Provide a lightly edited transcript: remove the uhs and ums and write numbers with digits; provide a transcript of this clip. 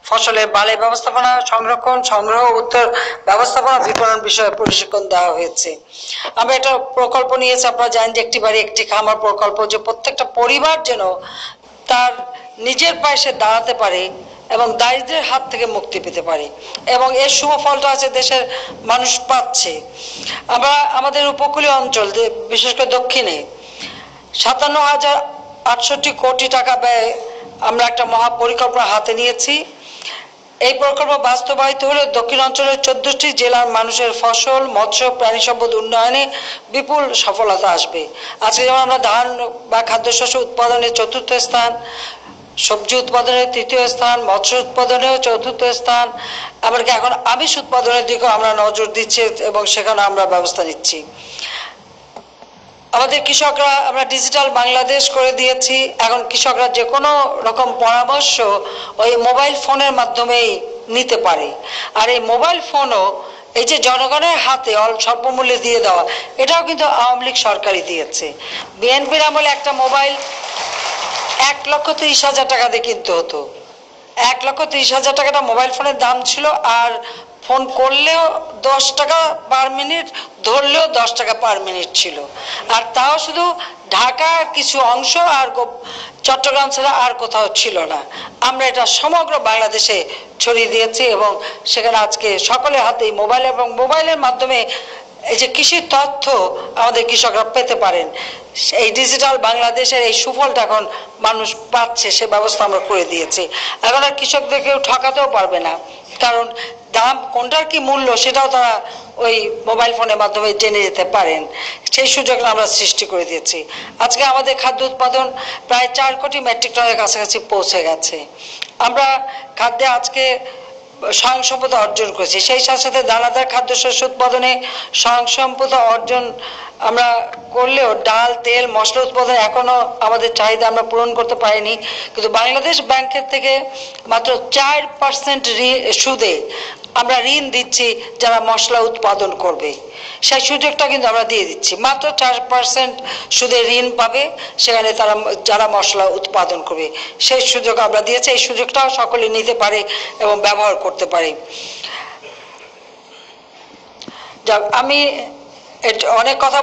ফসলের বালাই ব্যবস্থাপনা, সংরক্ষণ, সংগ্রহ, উত্তর ব্যবস্থাপনা, বিপণন বিষয়ে প্রশিক্ষণ দেওয়া হয়েছে। আমরা একটা প্রকল্প নিয়েছি, আপনারা জানেন যে একটি বাড়ি একটি খামার প্রকল্প, যে প্রত্যেকটা পরিবার যেন তার নিজের পায়ে সে দাঁড়াতে পারে এবং দারিদ্র্যের হাত থেকে মুক্তি পেতে পারে, এবং এর শুভ ফলটা আছে দেশের মানুষ পাচ্ছে। আমরা আমাদের উপকূলীয় অঞ্চল, বিশেষ করে দক্ষিণে 57,068 কোটি টাকা ব্যয় আমরা একটা মহা পরিকল্পনা হাতে নিয়েছি। এই প্রকল্প বাস্তবায়িত হলে দক্ষিণ অঞ্চলের 14টি জেলার মানুষের ফসল, মৎস্য, প্রাণী সম্পদ উন্নয়নে বিপুল সফলতা আসবে। আজকে যেমন আমরা ধান বা খাদ্যশস্য উৎপাদনে 4র্থ স্থান, সবজি উৎপাদনে 3য় স্থান, মৎস্য উৎপাদনেও 4র্থ স্থান, এমনকি এখন আমিষ উৎপাদনের দিকেও আমরা নজর দিচ্ছি এবং সেখানে আমরা ব্যবস্থা নিচ্ছি। আমাদের কৃষকরা আমরা ডিজিটাল বাংলাদেশ করে দিয়েছি। এখন কৃষকরা যে কোনো রকম পরামর্শ ওই মোবাইল ফোনের মাধ্যমেই নিতে পারে। আর এই মোবাইল ফোনও এই যে জনগণের হাতে স্বল্প মূল্যে দিয়ে দেওয়া, এটাও কিন্তু আওয়ামী লীগ সরকারই দিয়েছে। বিএনপির আমলে একটা মোবাইল 1,30,000 টাকা দিয়ে কিনতে হতো। 1,30,000 টাকাটা মোবাইল ফোনের দাম ছিল, আর ফোন করলেও 10 টাকা পার মিনিট, ধরলেও 10 টাকা পার মিনিট ছিল। আর তাও শুধু ঢাকার কিছু অংশ আর চট্টগ্রাম ছাড়া আর কোথাও ছিল না। আমরা এটা সমগ্র বাংলাদেশে ছড়িয়ে দিয়েছি এবং সেখানে আজকে সকলের হাতেই মোবাইল, এবং মোবাইলের মাধ্যমে এই যে কৃষির তথ্য আমাদের কৃষকরা পেতে পারেন। এই ডিজিটাল বাংলাদেশের এই সুফলটা এখন মানুষ পাচ্ছে, সে ব্যবস্থা আমরা করে দিয়েছি। এখন আর কৃষকদের কেউ ঠকাতেও পারবে না, কারণ দাম কোনটার কি মূল্য সেটাও তারা ওই মোবাইল ফোনের মাধ্যমে জেনে যেতে পারেন। সেই সুযোগটা আমরা সৃষ্টি করে দিয়েছি। আজকে আমাদের খাদ্য উৎপাদন প্রায় 4 কোটি মেট্রিক টনের কাছাকাছি পৌঁছে গেছে। আমরা খাদ্যে আজকে স্বয়ংসম্পূর্ণতা অর্জন করেছি। সেই সাথে সাথে দানাদার খাদ্যশস্য উৎপাদনে স্বয়ংসম্পূর্ণতা অর্জন আমরা করলেও ডাল, তেল, মশলা উৎপাদন এখনো আমাদের চাহিদা আমরা পূরণ করতে পারিনি। কিন্তু বাংলাদেশ ব্যাংকের থেকে মাত্র 4% সুদে আমরা ঋণ দিচ্ছি যারা মশলা উৎপাদন করবে। সেই সুযোগটা কিন্তু আমরা দিয়ে দিচ্ছি, মাত্র 4% সুদে ঋণ পাবে সেখানে তারা যারা মশলা উৎপাদন করবে, সেই সুযোগ আমরা দিয়েছি। এই সুযোগটাও সকলে নিতে পারে এবং ব্যবহার করতে পারে। আমি অনেক কথা